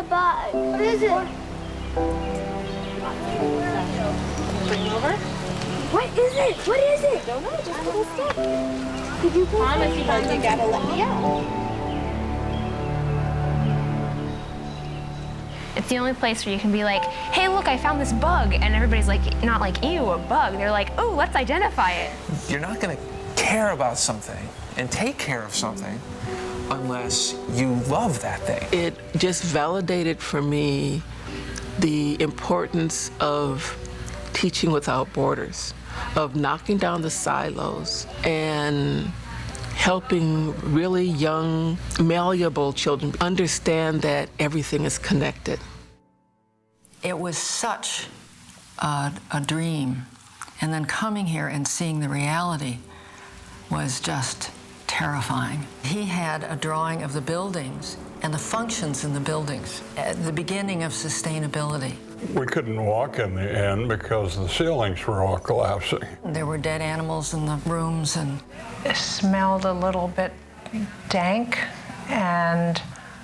bug. What is it? Bring over. What is it? What is it? I don't know, just a little stick. Did you Promise you gotta let me out. It's the only place where you can be like, hey, look, I found this bug. And everybody's like, not like, ew, a bug. They're like, oh, let's identify it. You're not going to care about something and take care of something unless you love that thing. It just validated for me the importance of teaching without borders, of knocking down the silos and helping really young, malleable children understand that everything is connected. It was such a dream. And then coming here and seeing the reality was just terrifying. He had a drawing of the buildings and the functions in the buildings at the beginning of sustainability. We couldn't walk in the end because the ceilings were all collapsing. There were dead animals in the rooms, and it smelled a little bit dank and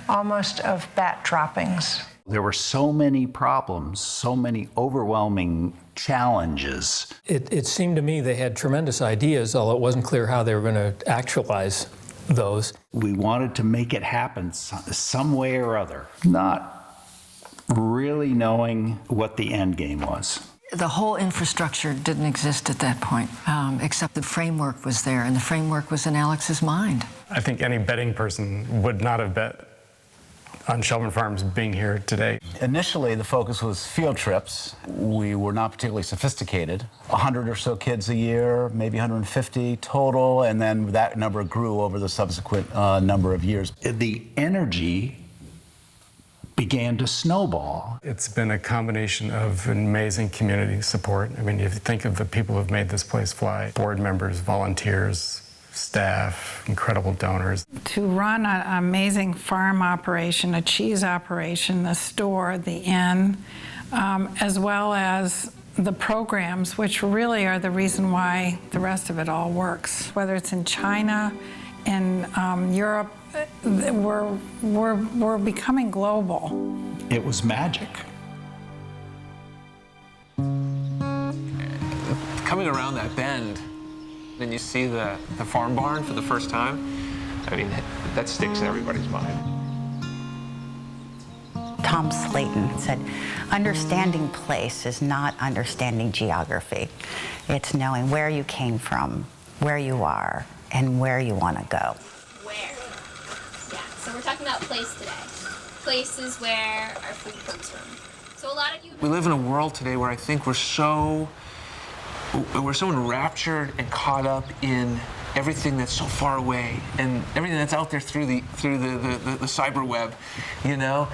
almost of bat droppings. There were so many problems, so many overwhelming challenges. It seemed to me they had tremendous ideas, although it wasn't clear how they were going to actualize those. We wanted to make it happen some way or other, not really knowing what the end game was. the whole infrastructure didn't exist at that point, except the framework was there, and the framework was in Alex's mind. I think any betting person would not have bet on Shelburne Farms being here today. Initially, the focus was field trips. We were not particularly sophisticated. 100 or so kids a year, maybe 150 total, and then that number grew over the subsequent number of years. The energy began to snowball. It's been a combination of amazing community support. I mean, if you think of the people who've made this place fly, board members, volunteers, staff, incredible donors. To run an amazing farm operation, a cheese operation, the store, the inn, as well as the programs, which really are the reason why the rest of it all works. Whether it's in China, in Europe, we're becoming global. It was magic. Coming around that bend, and you see the farm barn for the first time, I mean, that sticks in everybody's mind. Tom Slayton said, understanding place is not understanding geography. It's knowing where you came from, where you are, and where you want to go. Where? Yeah, so we're talking about place today. Place is where our food comes from. So a lot of you... We live in a world today where I think we're so enraptured and caught up in everything that's so far away and everything that's out there through the cyber web, you know?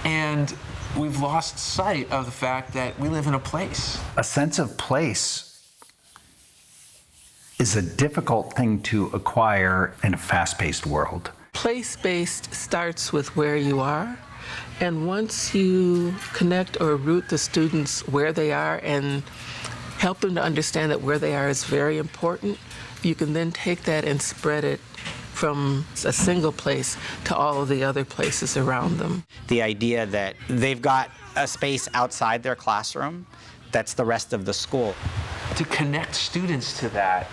And we've lost sight of the fact that we live in a place. A sense of place is a difficult thing to acquire in a fast-paced world. Place-based starts with where you are, and once you connect or root the students where they are and help them to understand that where they are is very important, you can then take that and spread it from a single place to all of the other places around them. The idea that they've got a space outside their classroom that's the rest of the school. To connect students to that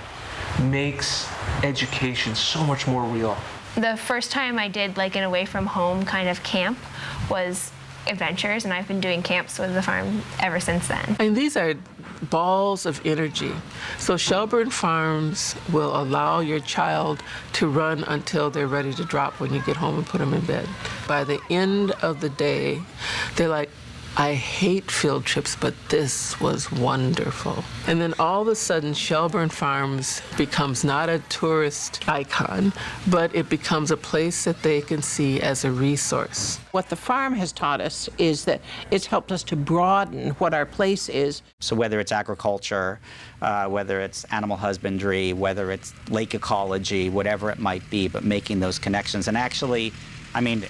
makes education so much more real. The first time I did like an away from home kind of camp was Adventures, and I've been doing camps with the farm ever since then. And these are balls of energy. So Shelburne Farms will allow your child to run until they're ready to drop when you get home and put them in bed. By the end of the day, they're like, I hate field trips, but this was wonderful. And then all of a sudden, Shelburne Farms becomes not a tourist icon, but it becomes a place that they can see as a resource. What the farm has taught us is that it's helped us to broaden what our place is. So whether it's agriculture, whether it's animal husbandry, whether it's lake ecology, whatever it might be, but making those connections. And actually, I mean,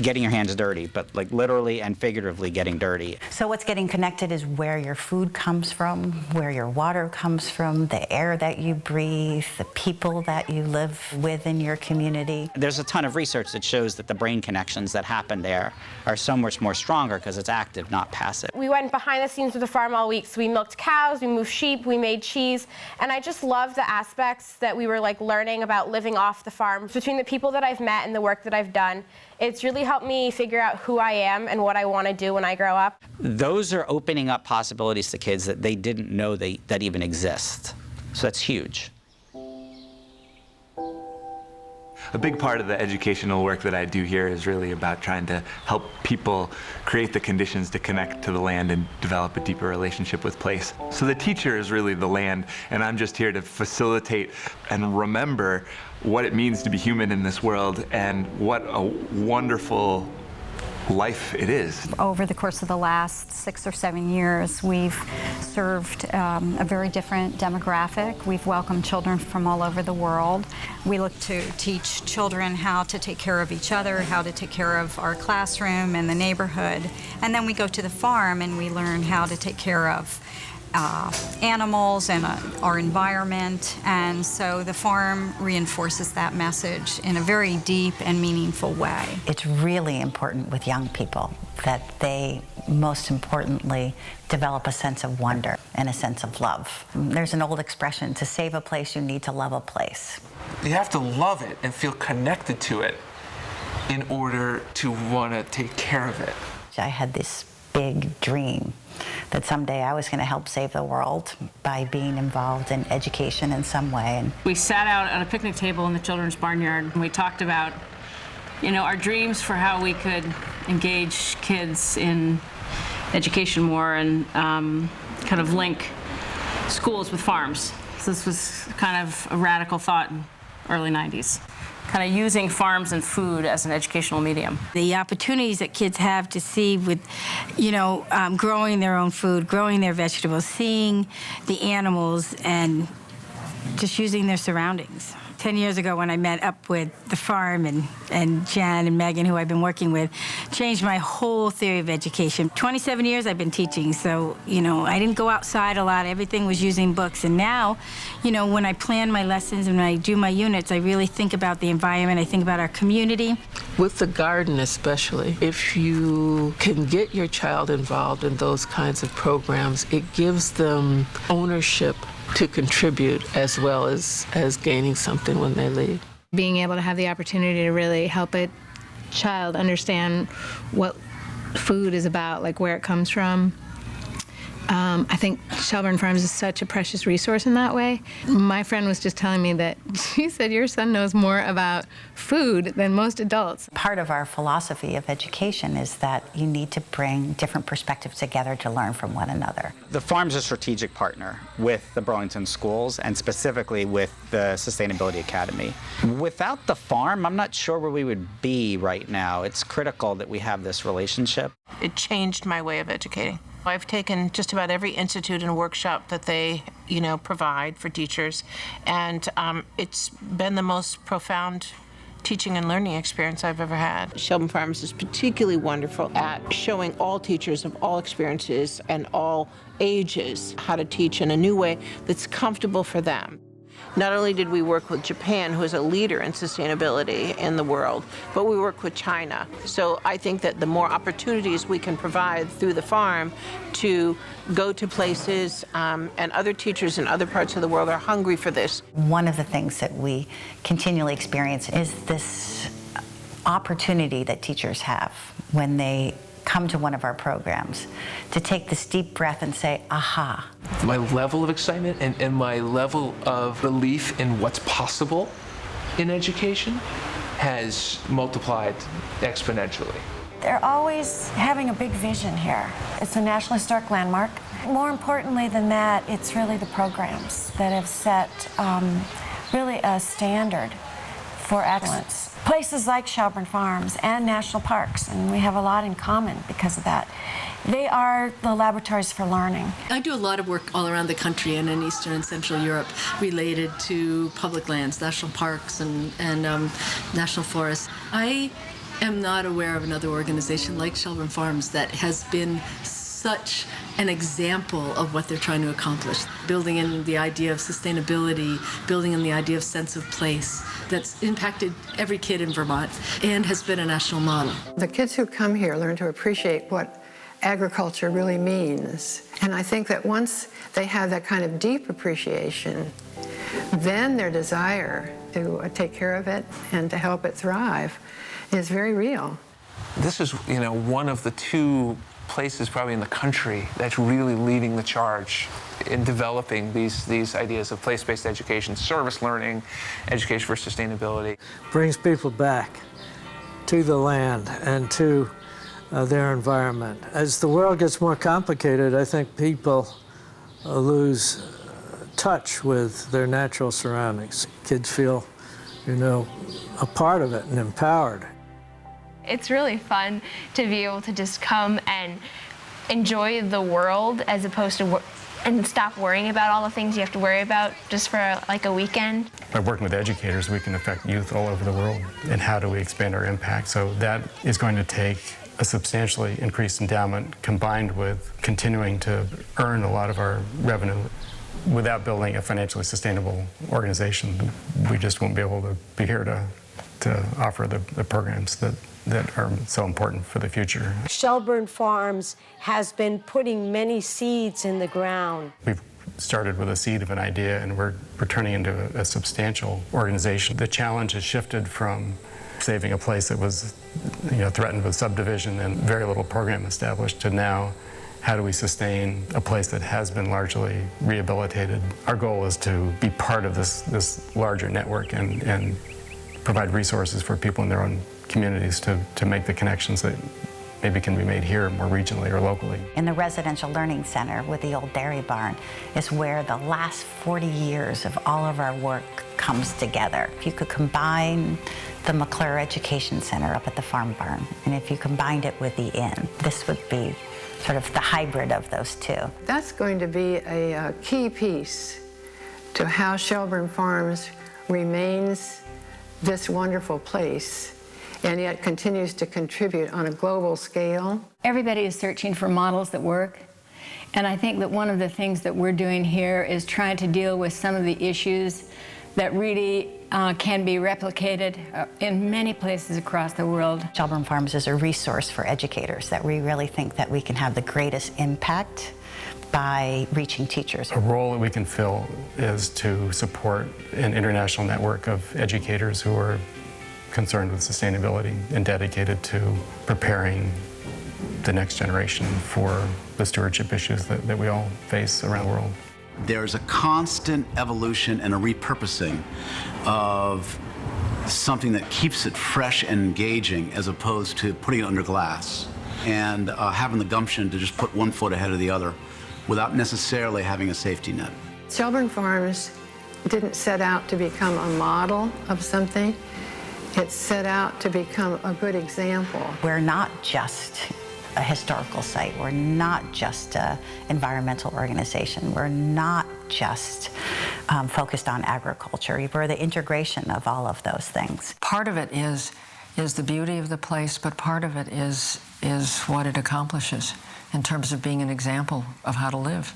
getting your hands dirty, but like literally and figuratively getting dirty. So what's getting connected is where your food comes from, where your water comes from, the air that you breathe, the people that you live with in your community. There's a ton of research that shows that the brain connections that happen there are so much more stronger because it's active, not passive. We went behind the scenes with the farm all week. So we milked cows, we moved sheep, we made cheese, and I just love the aspects that we were like learning about living off the farm. Between the people that I've met and the work that I've done, it's really helped me figure out who I am and what I want to do when I grow up. Those are opening up possibilities to kids that they didn't know that even exist. So that's huge. A big part of the educational work that I do here is really about trying to help people create the conditions to connect to the land and develop a deeper relationship with place. So the teacher is really the land, and I'm just here to facilitate and remember what it means to be human in this world and what a wonderful life it is. Over the course of the last 6 or 7 years, we've served a very different demographic. We've welcomed children from all over the world. We look to teach children how to take care of each other, how to take care of our classroom and the neighborhood. And then we go to the farm and we learn how to take care of animals and our environment, and so the farm reinforces that message in a very deep and meaningful way. It's really important with young people that they, most importantly, develop a sense of wonder and a sense of love. There's an old expression, to save a place, you need to love a place. You have to love it and feel connected to it in order to want to take care of it. I had this big dream that someday I was going to help save the world by being involved in education in some way. And we sat out at a picnic table in the children's barnyard and we talked about, our dreams for how we could engage kids in education more and kind of link schools with farms. So this was kind of a radical thought in the early 90s. Kind of using farms and food as an educational medium. The opportunities that kids have to see with, growing their own food, growing their vegetables, seeing the animals, and just using their surroundings. 10 years ago when I met up with the farm and Jan and Megan, who I've been working with, changed my whole theory of education. 27 years I've been teaching, so, I didn't go outside a lot. Everything was using books. And now, when I plan my lessons and when I do my units, I really think about the environment. I think about our community. With the garden especially, if you can get your child involved in those kinds of programs, it gives them ownership to contribute as well as gaining something when they leave. Being able to have the opportunity to really help a child understand what food is about, like where it comes from. I think Shelburne Farms is such a precious resource in that way. My friend was just telling me that she said your son knows more about food than most adults. Part of our philosophy of education is that you need to bring different perspectives together to learn from one another. The farm's a strategic partner with the Burlington schools and specifically with the Sustainability Academy. Without the farm, I'm not sure where we would be right now. It's critical that we have this relationship. It changed my way of educating. I've taken just about every institute and workshop that they, provide for teachers, and it's been the most profound teaching and learning experience I've ever had. Shelburne Farms is particularly wonderful at showing all teachers of all experiences and all ages how to teach in a new way that's comfortable for them. Not only did we work with Japan, who is a leader in sustainability in the world, but we work with China. So I think that the more opportunities we can provide through the farm to go to places, and other teachers in other parts of the world are hungry for this. One of the things that we continually experience is this opportunity that teachers have when they come to one of our programs, to take this deep breath and say, aha. My level of excitement and my level of belief in what's possible in education has multiplied exponentially. They're always having a big vision here. It's a National Historic Landmark. More importantly than that, it's really the programs that have set really a standard for excellence. Places like Shelburne Farms and national parks, and we have a lot in common because of that. They are the laboratories for learning. I do a lot of work all around the country and in Eastern and Central Europe related to public lands, national parks and national forests. I am not aware of another organization like Shelburne Farms that has been such an example of what they're trying to accomplish. Building in the idea of sustainability, building in the idea of sense of place that's impacted every kid in Vermont and has been a national model. The kids who come here learn to appreciate what agriculture really means. And I think that once they have that kind of deep appreciation, then their desire to take care of it and to help it thrive is very real. This is, one of the two places probably in the country that's really leading the charge in developing these ideas of place-based education, service learning, education for sustainability. Brings people back to the land and to their environment. As the world gets more complicated, I think people lose touch with their natural surroundings. Kids feel, a part of it and empowered. It's really fun to be able to just come and enjoy the world as opposed to and stop worrying about all the things you have to worry about just for like a weekend. By working with educators, we can affect youth all over the world. And how do we expand our impact? So that is going to take a substantially increased endowment combined with continuing to earn a lot of our revenue. Without building a financially sustainable organization, we just won't be able to be here to offer the programs that are so important for the future. Shelburne Farms has been putting many seeds in the ground. We've started with a seed of an idea, and we're turning into a substantial organization. The challenge has shifted from saving a place that was threatened with subdivision and very little program established to now, how do we sustain a place that has been largely rehabilitated? Our goal is to be part of this larger network and provide resources for people in their own communities to make the connections that maybe can be made here more regionally or locally. In the Residential Learning Center with the old dairy barn is where the last 40 years of all of our work comes together. If you could combine the McClure Education Center up at the farm barn, and if you combined it with the inn, this would be sort of the hybrid of those two. That's going to be a key piece to how Shelburne Farms remains this wonderful place and yet continues to contribute on a global scale. Everybody is searching for models that work. And I think that one of the things that we're doing here is trying to deal with some of the issues that really can be replicated in many places across the world. Shelburne Farms is a resource for educators that we really think that we can have the greatest impact by reaching teachers. A role that we can fill is to support an international network of educators who are concerned with sustainability and dedicated to preparing the next generation for the stewardship issues that we all face around the world. There's a constant evolution and a repurposing of something that keeps it fresh and engaging as opposed to putting it under glass and having the gumption to just put one foot ahead of the other without necessarily having a safety net. Shelburne Farms didn't set out to become a model of something. It set out to become a good example. We're not just a historical site. We're not just an environmental organization. We're not just focused on agriculture. We're the integration of all of those things. Part of it is the beauty of the place, but part of it is what it accomplishes in terms of being an example of how to live.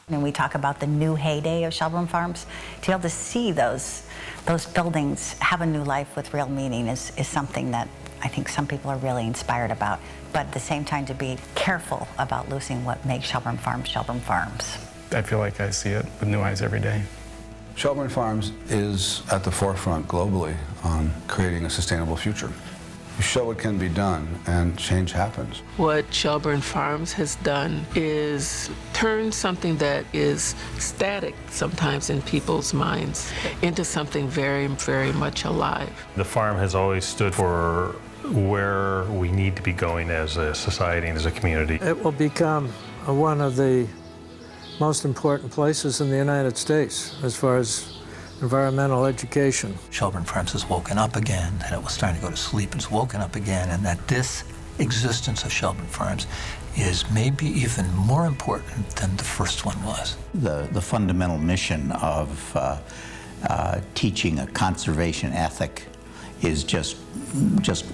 And we talk about the new heyday of Shelburne Farms. To be able to see those buildings have a new life with real meaning is something that I think some people are really inspired about. But at the same time, to be careful about losing what makes Shelburne Farms Shelburne Farms. I feel like I see it with new eyes every day. Shelburne Farms is at the forefront globally on creating a sustainable future. You show it can be done, and change happens. What Shelburne Farms has done is turn something that is static sometimes in people's minds into something very, very much alive. The farm has always stood for where we need to be going as a society and as a community. It will become one of the most important places in the United States as far as environmental education. Shelburne Farms has woken up again, and it was starting to go to sleep. It's woken up again, and that this existence of Shelburne Farms is maybe even more important than the first one was. The fundamental mission of teaching a conservation ethic is just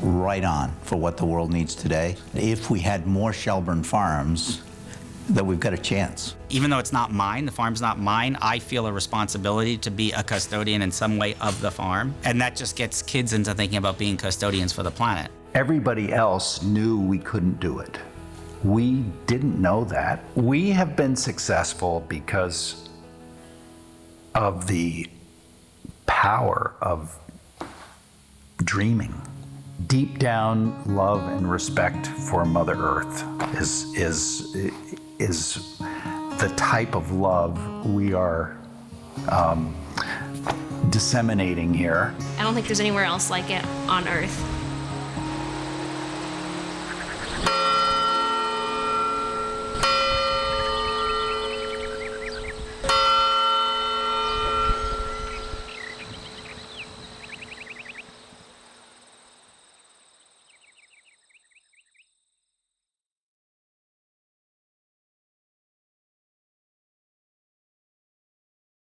right on for what the world needs today. If we had more Shelburne Farms, that we've got a chance. Even though it's not mine, the farm's not mine, I feel a responsibility to be a custodian in some way of the farm. And that just gets kids into thinking about being custodians for the planet. Everybody else knew we couldn't do it. We didn't know that. We have been successful because of the power of dreaming. Deep down love and respect for Mother Earth is the type of love we are disseminating here. I don't think there's anywhere else like it on Earth.